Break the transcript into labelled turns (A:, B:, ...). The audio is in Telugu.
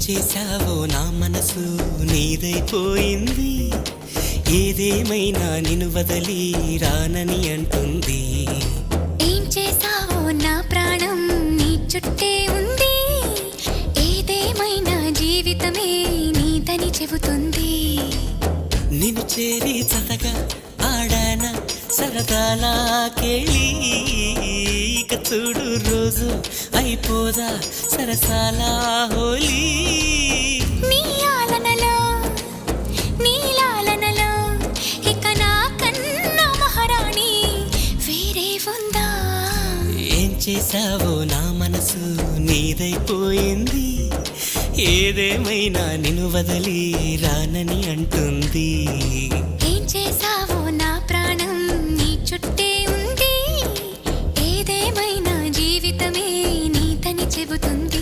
A: చేశావో నా మనసు నీదైపోయింది, ఏదేమైనా నిన్ను వదిలి రానని అంటుంది.
B: ఏం చేశావో నా ప్రాణం నీ చుట్టే ఉంది, ఏదేమైనా జీవితమే నీదని చెబుతుంది.
A: నిన్ను చేరి చతగా ఆడాన సరదాలా కేళి, ఇక చూడు రోజు అయిపోదా సరసాల హోలీ.
B: నీ ఆలనలో నీ లాలనలో ఇక నా కన్నా మహారాణి వేరే ఉందా?
A: ఏం చేశావో నా మనసు నీదైపోయింది, ఏదేమైనా నిన్ను వదిలి రానని అంటుంది.
B: ఏం చేశావో నా ప్రాణం నీ చుట్టే ఉంది, ఏదేమైనా జీవితమే నీదని చెబుతుంది.